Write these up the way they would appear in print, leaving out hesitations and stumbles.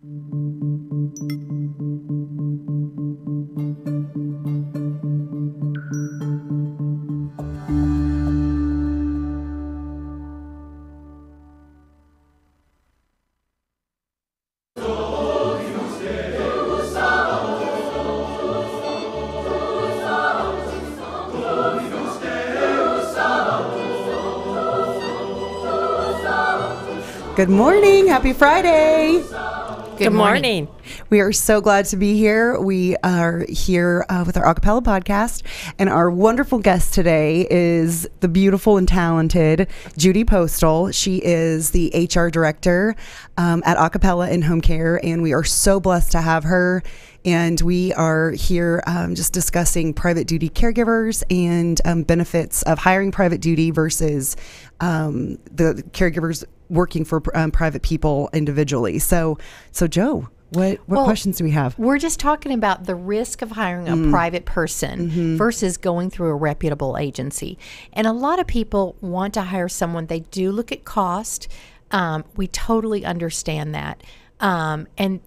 Good morning. Happy Friday. Good morning. We are so glad to be here. We are here with our Acappella Podcast, and our wonderful guest today is the beautiful and talented Judy Postle. She is the HR director at Acappella in Home Care, and we are so blessed to have her. And we are here just discussing private duty caregivers and benefits of hiring private duty versus the caregivers working for private people individually. So Joe, what questions do we have? We're just talking about the risk of hiring a private person versus going through a reputable agency. And a lot of people want to hire someone. They do look at cost. We totally understand that. And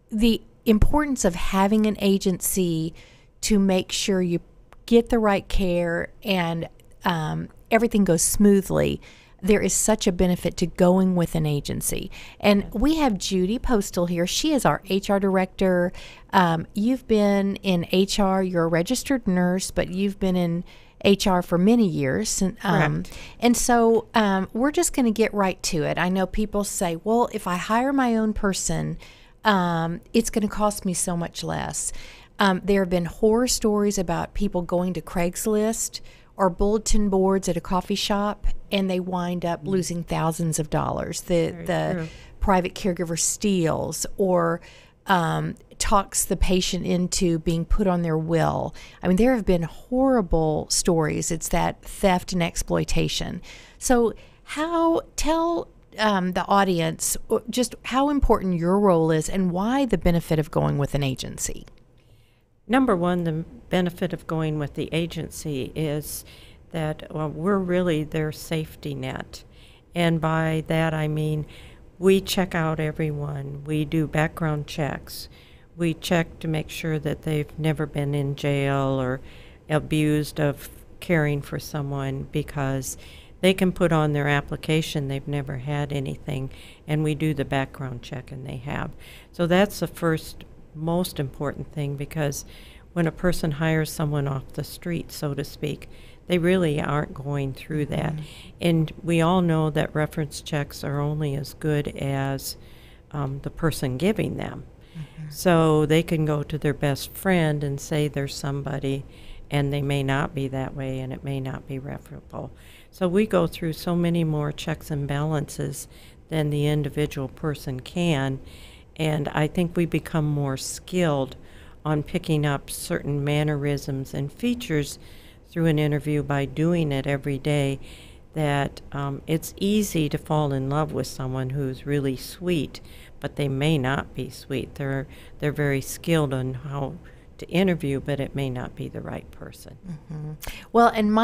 the importance of having an agency to make sure you get the right care and everything goes smoothly. There is such a benefit to going with an agency. And we have Judy Postle here. She is our HR director. You've been in HR. You're a registered nurse, but you've been in HR for many years. And so we're just going to get right to it. I know people say, well, if I hire my own person, it's going to cost me so much less. There have been horror stories about people going to Craigslist or bulletin boards at a coffee shop, and they wind up losing thousands of dollars. The private caregiver steals or talks the patient into being put on their will. I mean, there have been horrible stories. It's that theft and exploitation. So tell the audience just how important your role is and why the benefit of going with an agency. Number one, the benefit of going with the agency is that we're really their safety net. And by that I mean we check out everyone. We do background checks. We check to make sure that they've never been in jail or abused of caring for someone, because they can put on their application they've never had anything, and we do the background check and they have. So that's the first most important thing, because when a person hires someone off the street, so to speak, they really aren't going through that. And we all know that reference checks are only as good as the person giving them. So they can go to their best friend and say there's somebody, and they may not be that way, and it may not be referable. So we go through so many more checks and balances than the individual person can. And I think we become more skilled on picking up certain mannerisms and features through an interview by doing it every day, that it's easy to fall in love with someone who's really sweet, but they may not be sweet. They're very skilled on how to interview, but it may not be the right person. Well, and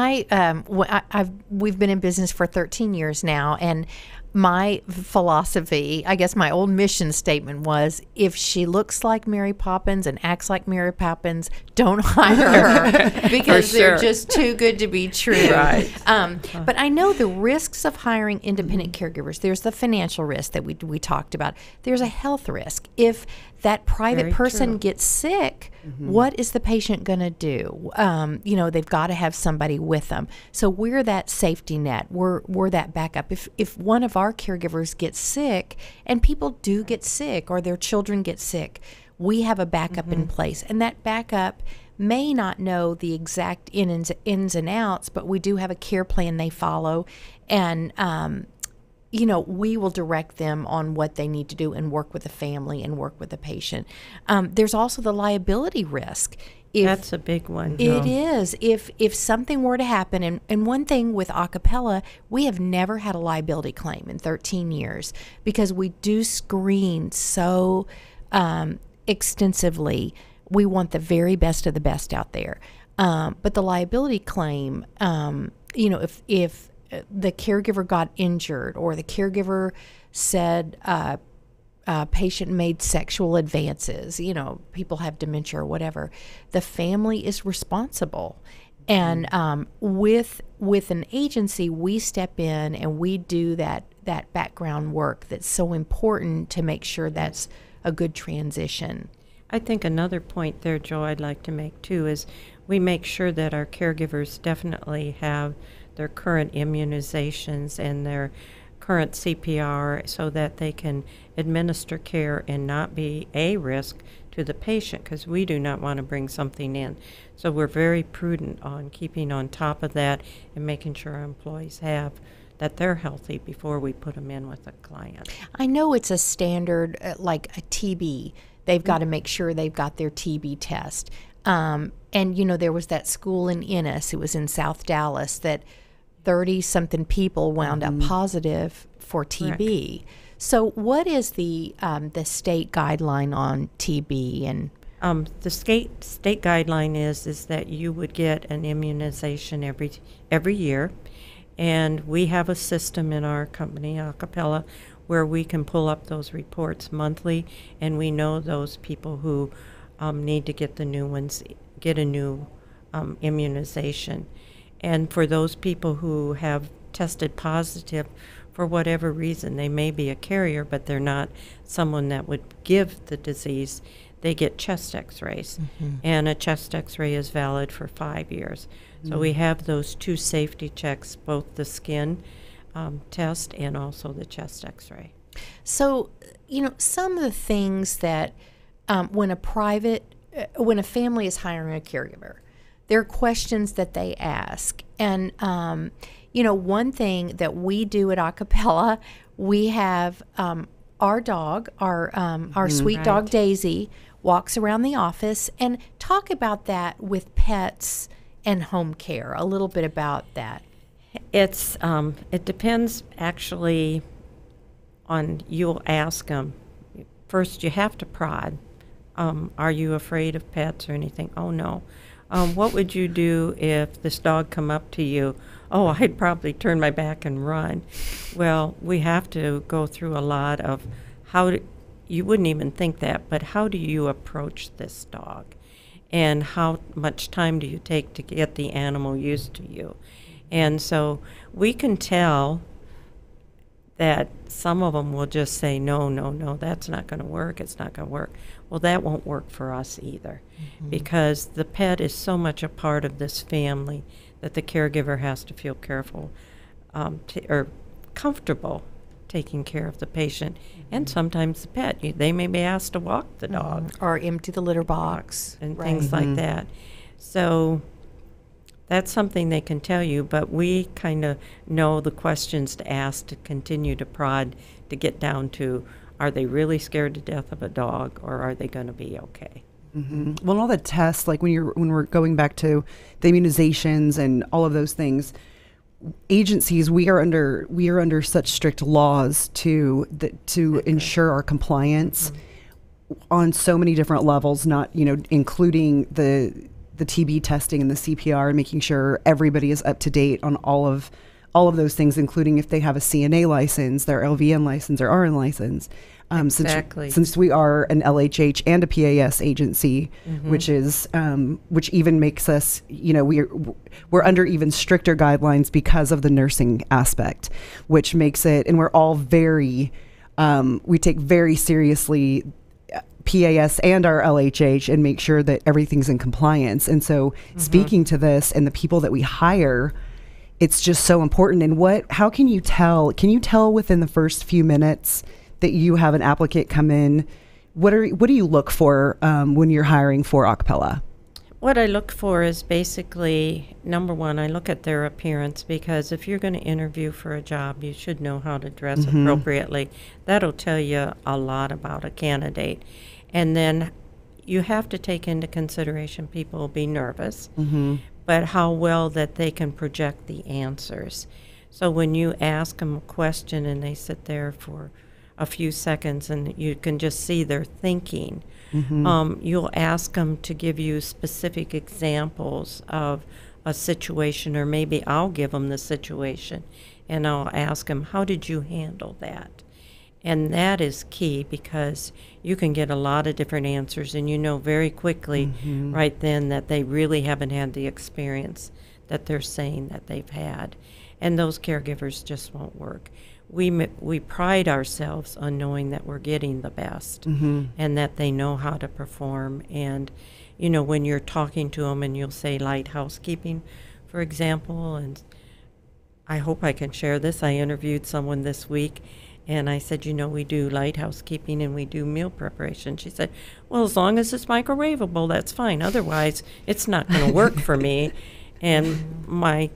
we've been in business for 13 years now, and my philosophy, I guess my old mission statement was, if she looks like Mary Poppins and acts like Mary Poppins, don't hire her, because they're just too good to be true. Right. But I know the risks of hiring independent caregivers. There's the financial risk that we talked about. There's a health risk. If that private person gets sick, what is the patient going to do? They've got to have somebody with them. So we're that safety net. We're that backup. If one of our caregivers gets sick, and people do get sick or their children get sick, we have a backup in place. And that backup may not know the exact ins and outs, but we do have a care plan they follow. And we will direct them on what they need to do and work with the family and work with the patient. There's also the liability risk. That's a big one. It is. If something were to happen, and one thing with Acappella, we have never had a liability claim in 13 years because we do screen so extensively. We want the very best of the best out there. But the liability claim, if the caregiver got injured or the caregiver said patient made sexual advances, people have dementia or whatever, the family is responsible. And with an agency, we step in and we do that background work that's so important to make sure that's a good transition. I think another point there, Joe, I'd like to make too is we make sure that our caregivers definitely have their current immunizations and their current CPR so that they can administer care and not be a risk to the patient, because we do not want to bring something in. So we're very prudent on keeping on top of that and making sure our employees have that they're healthy before we put them in with a client. I know it's a standard, like a TB. They've got to make sure they've got their TB test. And, there was that school in Ennis, it was in South Dallas, that 30-something people wound up positive for TB. Correct. So what is the state guideline on TB? And the state guideline is that you would get an immunization every year. And we have a system in our company, Acappella, where we can pull up those reports monthly, and we know those people who need to get the new ones, get a new immunization. And for those people who have tested positive for whatever reason, they may be a carrier, but they're not someone that would give the disease, they get chest x-rays. And a chest x-ray is valid for 5 years. So we have those two safety checks, both the skin test and also the chest x-ray. So, some of the things that when a family is hiring a caregiver, there are questions that they ask. And, one thing that we do at Acappella, we have our dog, our sweet dog Daisy, walks around the office, and talk about that with pets and home care, a little bit about that. It depends actually on, you'll ask them. First, you have to prod. Are you afraid of pets or anything? Oh, no. What would you do if this dog come up to you? Oh, I'd probably turn my back and run. Well, we have to go through a lot of you wouldn't even think that, but how do you approach this dog? And how much time do you take to get the animal used to you? And so we can tell that some of them will just say, no, that's not going to work, it's not going to work. Well, that won't work for us either, because the pet is so much a part of this family that the caregiver has to feel careful or comfortable taking care of the patient. And sometimes the pet, they may be asked to walk the dog. Or empty the litter box. And things like that. So that's something they can tell you, but we kind of know the questions to ask to continue to prod to get down to, are they really scared to death of a dog, or are they going to be okay? Well, all the tests, like when we're going back to the immunizations and all of those things, agencies, we are under such strict laws to ensure our compliance on so many different levels, not including the TB testing and the CPR, and making sure everybody is up to date on all of those things, including if they have a CNA license, their LVN license, or RN license. Exactly. Since we are an LHH and a PAS agency, which even makes us, we're under even stricter guidelines because of the nursing aspect, which makes it, and we're all we take very seriously PAS and our LHH and make sure that everything's in compliance. And so speaking to this and the people that we hire, it's just so important. And how can you tell within the first few minutes that you have an applicant come in? What do you look for when you're hiring for Acappella? What I look for is basically, number one, I look at their appearance, because if you're going to interview for a job, you should know how to dress appropriately. That'll tell you a lot about a candidate. And then you have to take into consideration people will be nervous, but how well that they can project the answers. So when you ask them a question and they sit there for a few seconds and you can just see their thinking, you'll ask them to give you specific examples of a situation, or maybe I'll give them the situation and I'll ask them, how did you handle that? And that is key because you can get a lot of different answers, and you know very quickly right then that they really haven't had the experience that they're saying that they've had. And those caregivers just won't work. We pride ourselves on knowing that we're getting the best and that they know how to perform. And, you know, when you're talking to them and you'll say light housekeeping, for example, and I hope I can share this. I interviewed someone this week, and I said, you know, we do light housekeeping and we do meal preparation. She said, well, as long as it's microwavable, that's fine. Otherwise, it's not going to work for me. And my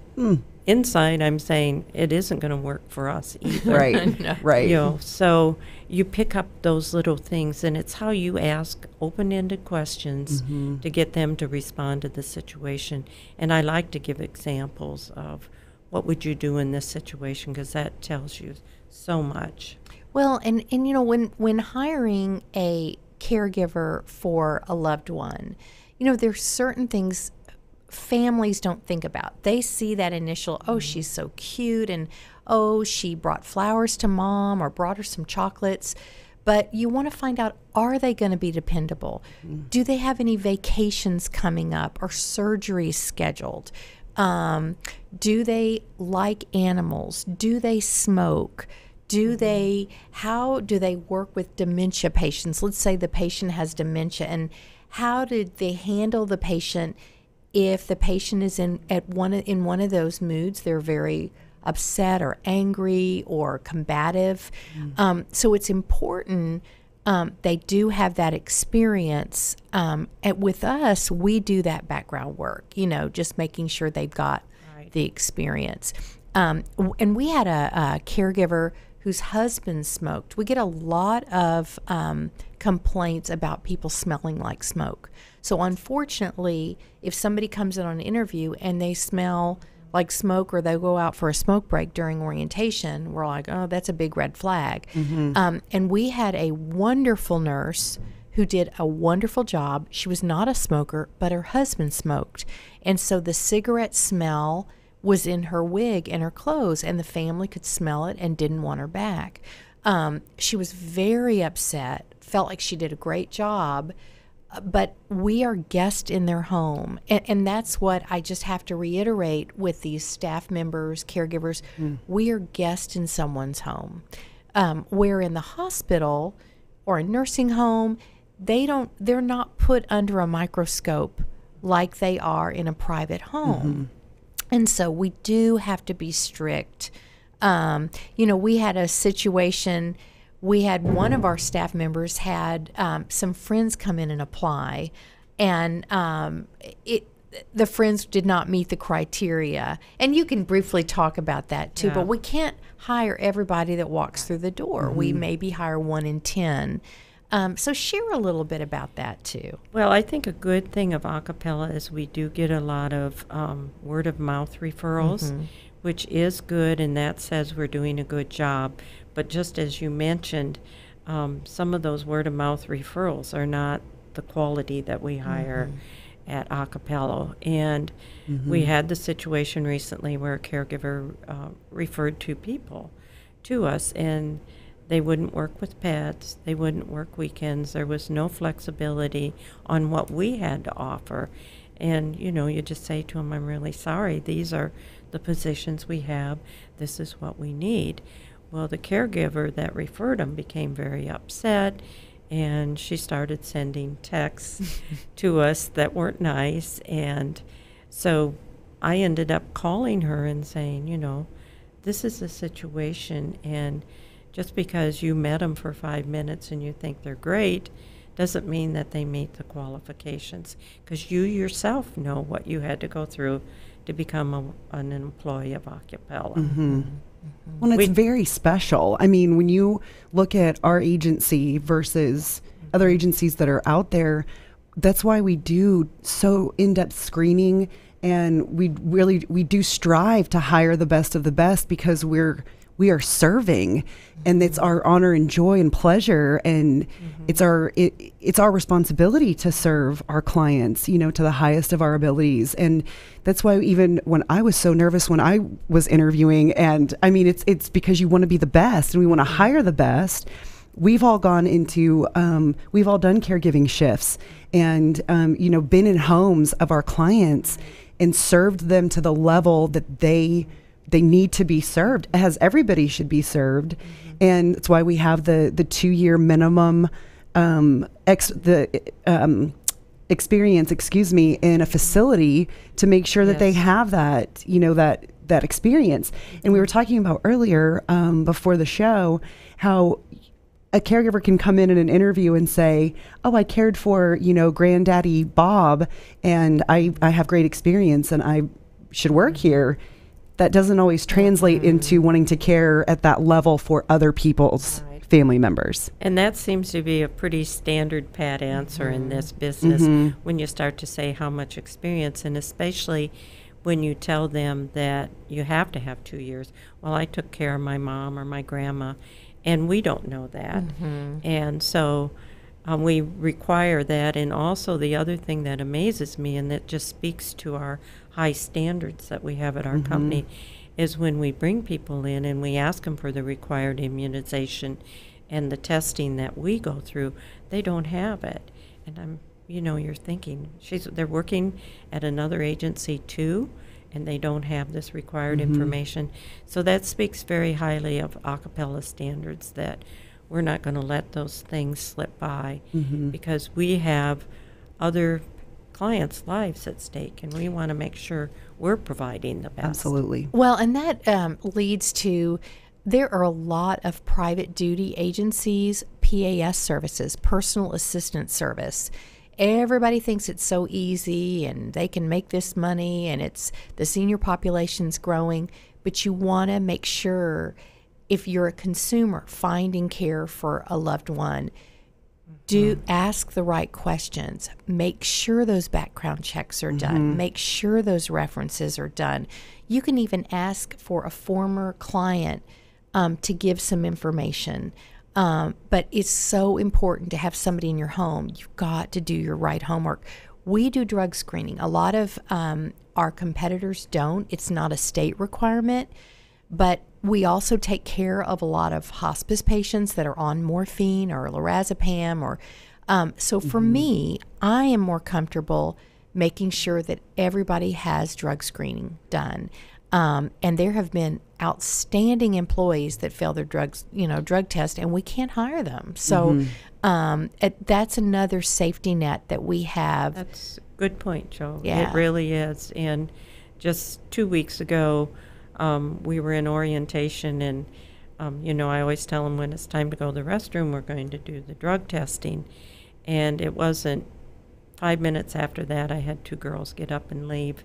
inside, I'm saying it isn't going to work for us either. Right, No. right. You know, so you pick up those little things, and it's how you ask open-ended questions to get them to respond to the situation. And I like to give examples of what would you do in this situation, because that tells you so much. Well, and you know, when hiring a caregiver for a loved one, you know, there's certain things families don't think about. They see that initial, oh, she's so cute, and oh, she brought flowers to mom or brought her some chocolates. But you want to find out, are they going to be dependable? Do they have any vacations coming up or surgeries scheduled? Do they like animals? Do they smoke? How do they work with dementia patients? Let's say the patient has dementia, and how did they handle the patient if the patient is in one of those moods? They're very upset or angry or combative. So it's important they do have that experience. And with us, we do that background work, you know, just making sure they've got the experience. And we had a caregiver whose husband smoked. We get a lot of complaints about people smelling like smoke. So unfortunately, if somebody comes in on an interview and they smell like smoke, or they go out for a smoke break during orientation, we're like, oh, that's a big red flag. And we had a wonderful nurse who did a wonderful job. She was not a smoker, but her husband smoked. And so the cigarette smell was in her wig and her clothes, and the family could smell it and didn't want her back. She was very upset, felt like she did a great job, but we are guests in their home. And that's what I just have to reiterate with these staff members, caregivers. We are guests in someone's home. Where in the hospital or a nursing home, they're not put under a microscope like they are in a private home. And so we do have to be strict. You know, we had a situation, we had one of our staff members had some friends come in and apply, and the friends did not meet the criteria. And you can briefly talk about that too, but we can't hire everybody that walks through the door. We maybe hire 1 in 10. So share a little bit about that too. Well, I think a good thing of Acappella is we do get a lot of word of mouth referrals, which is good, and that says we're doing a good job. But just as you mentioned, some of those word of mouth referrals are not the quality that we hire at Acappella. And we had the situation recently where a caregiver referred 2 people to us, and they wouldn't work with pets. They wouldn't work weekends. There was no flexibility on what we had to offer. And, you know, you just say to them, I'm really sorry. These are the positions we have. This is what we need. Well, the caregiver that referred them became very upset, and she started sending texts to us that weren't nice. And so I ended up calling her and saying, you know, this is the situation, and just because you met them for 5 minutes and you think they're great doesn't mean that they meet the qualifications, because you yourself know what you had to go through to become an employee of Acappella. Well, it's very special. I mean, when you look at our agency versus other agencies that are out there, that's why we do so in-depth screening, and we do strive to hire the best of the best, because we're we are serving, and it's our honor and joy and pleasure, and it's our responsibility to serve our clients, to the highest of our abilities. And that's why even when I was so nervous when I was interviewing, and I mean, it's because you want to be the best and we want to hire the best. We've all gone into, we've all done caregiving shifts and, been in homes of our clients and served them to the level that they need to be served, as everybody should be served. And that's why we have the 2-year minimum experience, in a facility to make sure that they have that, that experience. And we were talking about earlier, before the show, how a caregiver can come in an interview and say, oh, I cared for, granddaddy Bob, and I have great experience and I should work here. That doesn't always translate into wanting to care at that level for other people's family members. And that seems to be a pretty standard pat answer in this business when you start to say how much experience, and especially when you tell them that you have to have 2 years. Well, I took care of my mom or my grandma, and we don't know that. And so we require that. And also the other thing that amazes me, and that just speaks to our high standards that we have at our company, is when we bring people in and we ask them for the required immunization and the testing that we go through, they don't have it. And you're thinking, they're working at another agency too, and they don't have this required information. So that speaks very highly of Acappella standards, that we're not going to let those things slip by because we have other clients' lives at stake, and we want to make sure we're providing the best. Absolutely. Well, and that leads to, there are a lot of private duty agencies, PAS services, personal assistance service. Everybody thinks it's so easy and they can make this money, and it's the senior population's growing, but you want to make sure, if you're a consumer finding care for a loved one, do ask the right questions. Make sure those background checks are done. Make sure those references are done. You can even ask for a former client to give some information. But it's so important to have somebody in your home. You've got to do your right homework. We do drug screening. A lot of our competitors don't. It's not a state requirement. But we also take care of a lot of hospice patients that are on morphine or lorazepam. Or so for me, I am more comfortable making sure that everybody has drug screening done. And there have been outstanding employees that fail their drug test, and we can't hire them. So that's another safety net that we have. That's a good point, Jo. Yeah. It really is. And just 2 weeks ago, we were in orientation, and I always tell them when it's time to go to the restroom, we're going to do the drug testing. And it wasn't 5 minutes after that, I had 2 girls get up and leave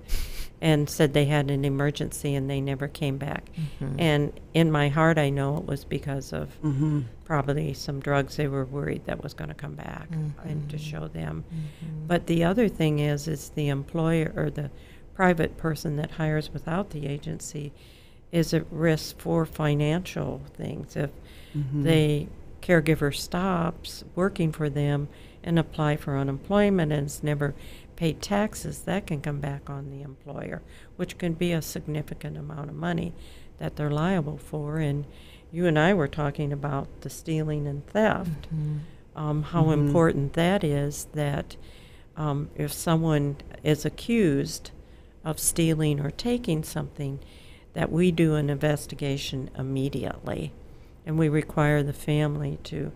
and said they had an emergency, and they never came back. And in my heart, I know it was because of probably some drugs they were worried that was going to come back and to show them. But the other thing is the employer or the private person that hires without the agency is at risk for financial things. If the caregiver stops working for them and apply for unemployment and has never paid taxes, that can come back on the employer, which can be a significant amount of money that they're liable for. And you and I were talking about the stealing and theft, how important that is, that if someone is accused of stealing or taking something, that we do an investigation immediately, and we require the family to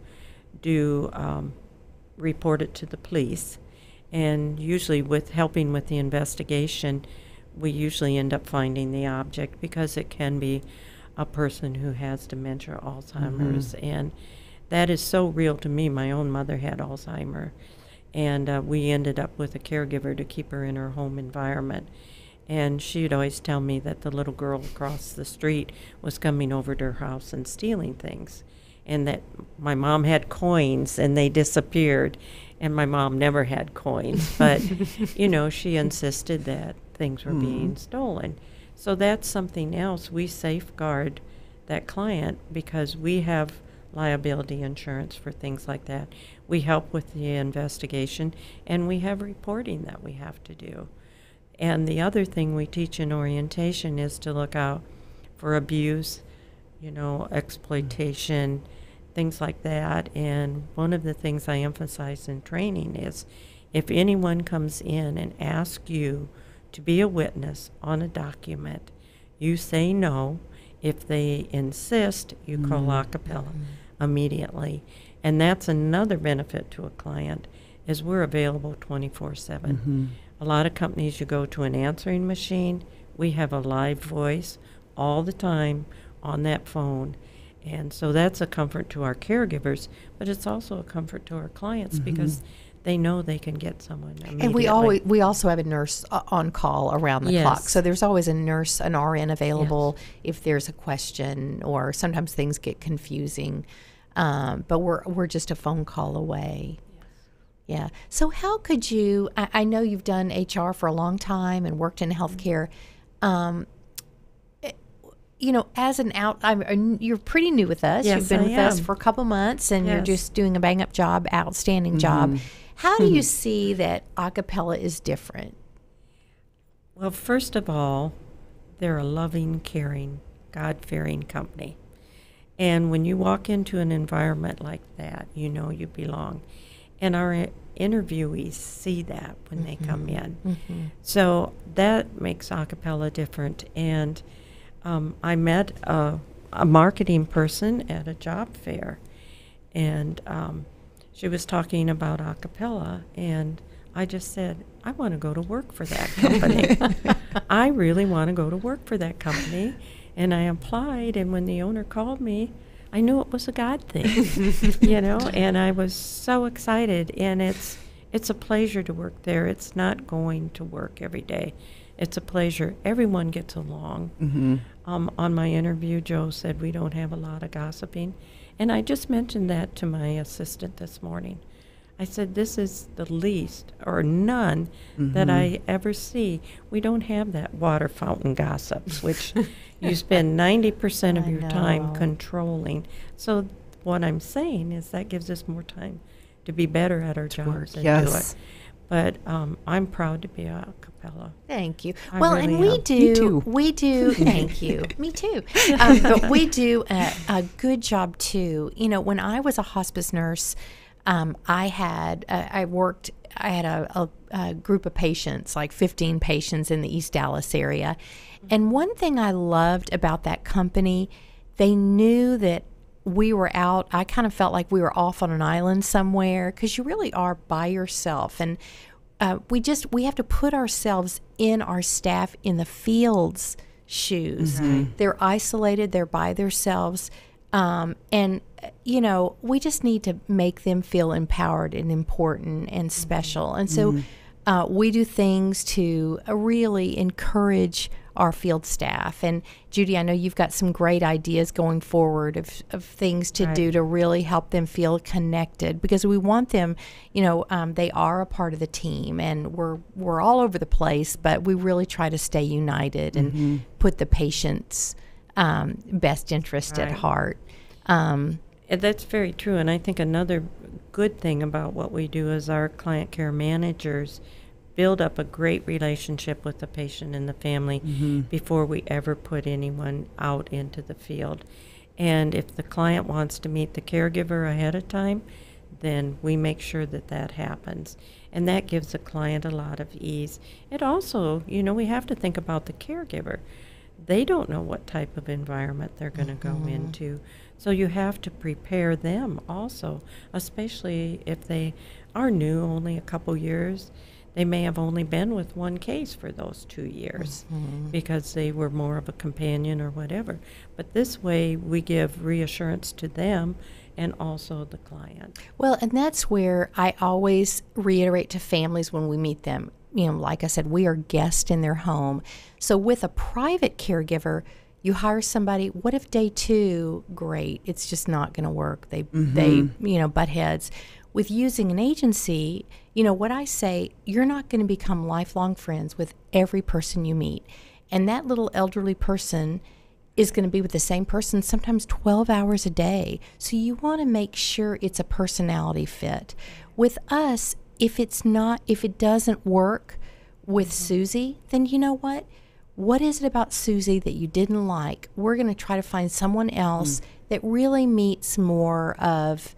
report it to the police. And usually with helping with the investigation, we usually end up finding the object, because it can be a person who has dementia, Alzheimer's, and that is so real to me. My own mother had Alzheimer's, and we ended up with a caregiver to keep her in her home environment. And she'd always tell me that the little girl across the street was coming over to her house and stealing things, and that my mom had coins and they disappeared, and my mom never had coins. But, she insisted that things were being stolen. So that's something else. We safeguard that client because we have liability insurance for things like that. We help with the investigation, and we have reporting that we have to do. And the other thing we teach in orientation is to look out for abuse, exploitation, things like that. And one of the things I emphasize in training is if anyone comes in and asks you to be a witness on a document, you say no. If they insist, you call Acappella immediately. And that's another benefit to a client is we're available 24/7. A lot of companies, you go to an answering machine. We have a live voice all the time on that phone. And so that's a comfort to our caregivers, but it's also a comfort to our clients because they know they can get someone immediately. And we also have a nurse on call around the clock. So there's always a nurse, an RN available if there's a question, or sometimes things get confusing. But we're just a phone call away. Yeah. So how could you, I know you've done HR for a long time and worked in healthcare. As you're pretty new with us. Yes, You've been with us for a couple months, and you're just doing a bang-up job, outstanding job. How do you see that Acappella is different? Well, first of all, they're a loving, caring, God-fearing company. And when you walk into an environment like that, you know you belong. And our interviewees see that when they come in. So that makes Acappella different. And I met a marketing person at a job fair, and she was talking about Acappella, and I just said, I want to go to work for that company. I really want to go to work for that company. And I applied, and when the owner called me, I knew it was a God thing, and I was so excited. And it's a pleasure to work there. It's not going to work every day. It's a pleasure. Everyone gets along. On my interview, Joe said we don't have a lot of gossiping. And I just mentioned that to my assistant this morning. I said, this is the least or none that I ever see. We don't have that water fountain gossips, which you spend 90% of your time controlling. So what I'm saying is that gives us more time to be better at our jobs and do it. But I'm proud to be a Acappella. Thank you. Really and we do. Me too. We do. Thank you. Me too. But we do a good job too. When I was a hospice nurse, I had a group of patients, like 15 patients in the East Dallas area. And one thing I loved about that company, they knew that we were out. I kind of felt like we were off on an island somewhere, because you really are by yourself. And we have to put ourselves in our staff in the field's shoes. They're isolated. They're by themselves. And we just need to make them feel empowered and important and special. And so we do things to really encourage our field staff. And Judy, I know you've got some great ideas going forward of things to do to really help them feel connected, because we want them, they are a part of the team, and we're all over the place, but we really try to stay united and put the patient's best interest at heart. That's very true. And I think another good thing about what we do is our client care managers build up a great relationship with the patient and the family before we ever put anyone out into the field. And if the client wants to meet the caregiver ahead of time, then we make sure that happens. And that gives the client a lot of ease. It also, we have to think about the caregiver. They don't know what type of environment they're going to go into. So you have to prepare them also, especially if they are new, only a couple years. They may have only been with one case for those 2 years because they were more of a companion or whatever. But this way we give reassurance to them and also the client. Well, and that's where I always reiterate to families when we meet them. Like I said, we are guests in their home. So with a private caregiver, you hire somebody. What if day 2? Great, it's just not going to work. They butt heads. With using an agency, what I say, you're not going to become lifelong friends with every person you meet. And that little elderly person is going to be with the same person sometimes 12 hours a day. So you want to make sure it's a personality fit. With us, if it doesn't work with Susie, then you know what? What is it about Susie that you didn't like? We're going to try to find someone else that really meets more of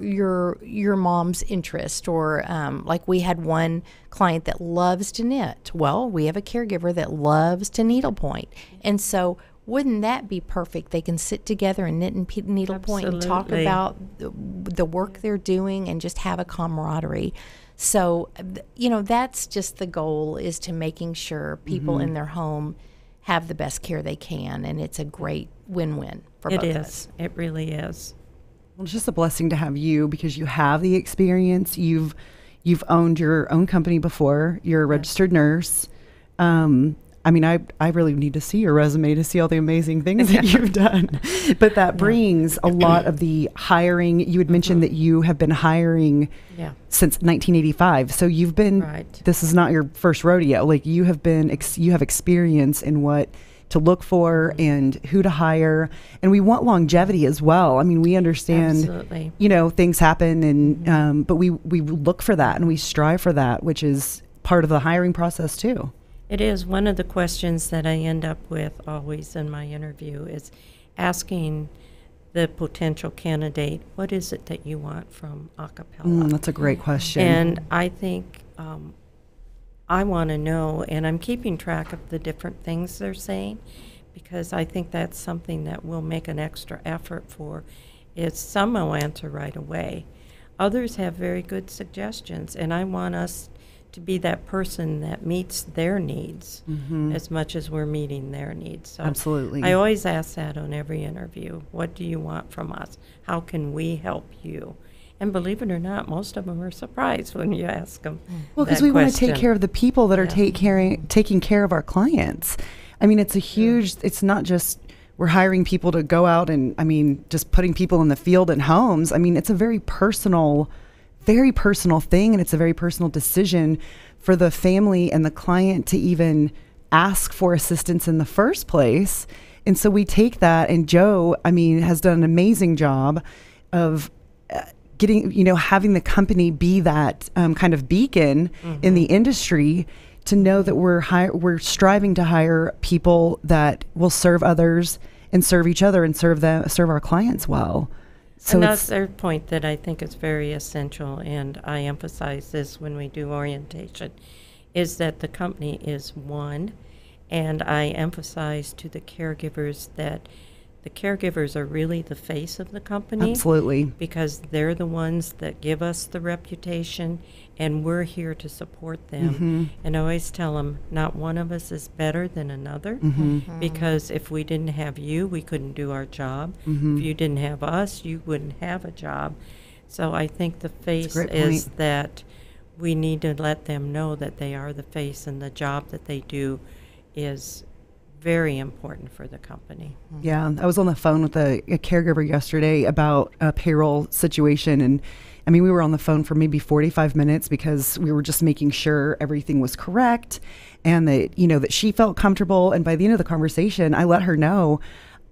your mom's interest, or like we had one client that loves to knit. Well, we have a caregiver that loves to needlepoint, and so wouldn't that be perfect? They can sit together and knit and needlepoint and talk about the work they're doing and just have a camaraderie. So, that's just the goal, is to making sure people in their home have the best care they can, and it's a great win-win for both of us. It really is. Well, it's just a blessing to have you, because you have the experience. You've owned your own company before. You're a registered nurse. I really need to see your resume to see all the amazing things that you've done. But that brings a lot of the hiring. You had mentioned that you have been hiring since 1985. So you've been, this is not your first rodeo. Like, you have been, you have experience in what to look for and who to hire. And we want longevity as well. I mean, we understand, things happen, and but we look for that and we strive for that, which is part of the hiring process too. It is. One of the questions that I end up with always in my interview is asking the potential candidate, what is it that you want from Acappella? That's a great question. And I think I want to know, and I'm keeping track of the different things they're saying, because I think that's something that we'll make an extra effort for. Is some will answer right away. Others have very good suggestions, and I want us to be that person that meets their needs as much as we're meeting their needs. So absolutely. I always ask that on every interview. What do you want from us? How can we help you? And believe it or not, most of them are surprised when you ask them. Well, because we want to take care of the people that are taking care of our clients. I mean, it's a huge, it's not just we're hiring people to go out and, just putting people in the field and homes. I mean, it's a very personal thing, and it's a very personal decision for the family and the client to even ask for assistance in the first place. And so we take that, and Joe, has done an amazing job of getting, having the company be that kind of beacon in the industry, to know that we're striving to hire people that will serve others and serve each other and serve our clients well. So and that's their point that I think is very essential, and I emphasize this when we do orientation, is that the company is one, and I emphasize to the caregivers that the caregivers are really the face of the company. Absolutely. Because they're the ones that give us the reputation, and we're here to support them. And I always tell them, not one of us is better than another, because if we didn't have you, we couldn't do our job. If you didn't have us, you wouldn't have a job. So I think the face is that we need to let them know that they are the face, and the job that they do is very important for the company. Yeah, I was on the phone with a caregiver yesterday about a payroll situation, and we were on the phone for maybe 45 minutes because we were just making sure everything was correct, and that that she felt comfortable. And by the end of the conversation, I let her know,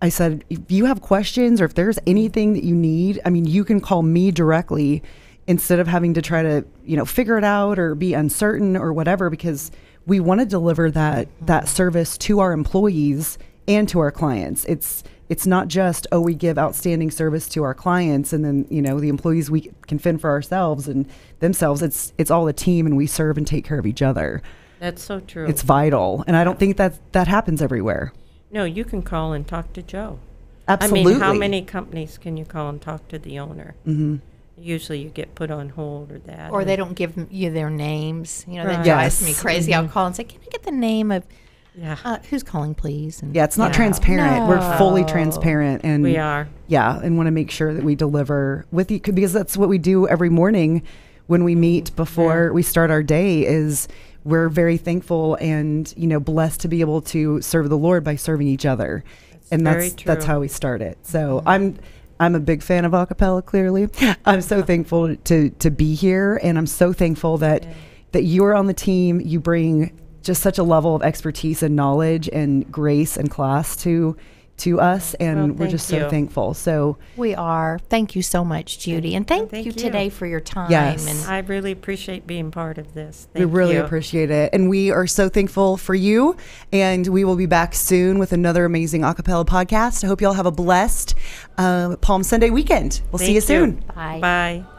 I said, if you have questions or if there's anything that you need, you can call me directly, instead of having to try to figure it out or be uncertain or whatever, because we want to deliver that service to our employees and to our clients. It's not just, we give outstanding service to our clients, and then the employees, we can fend for ourselves and themselves. It's all a team, and we serve and take care of each other. That's so true. It's vital, and I don't think that happens everywhere. No, you can call and talk to Joe. Absolutely. How many companies can you call and talk to the owner? Usually you get put on hold or that. Or they don't give you their names. That drives me crazy. I'll call and say, can I get the name of who's calling, please? And it's not transparent. No. We're fully transparent. And we are. Yeah, and want to make sure that we deliver with you, because that's what we do every morning when we meet before we start our day. Is we're very thankful and blessed to be able to serve the Lord by serving each other. That's how we start it. So I'm a big fan of Acappella, clearly. I'm so thankful to be here, and I'm so thankful that you're on the team. You bring just such a level of expertise and knowledge and grace and class to us, and we're just so thankful. So we are. Thank you so much, Judy, and thank you today for your time. Yes. And I really appreciate being part of this. We really appreciate it, and we are so thankful for you. And we will be back soon with another amazing Acappella podcast. I hope you all have a blessed Palm Sunday weekend. We'll see you soon. Bye. Bye.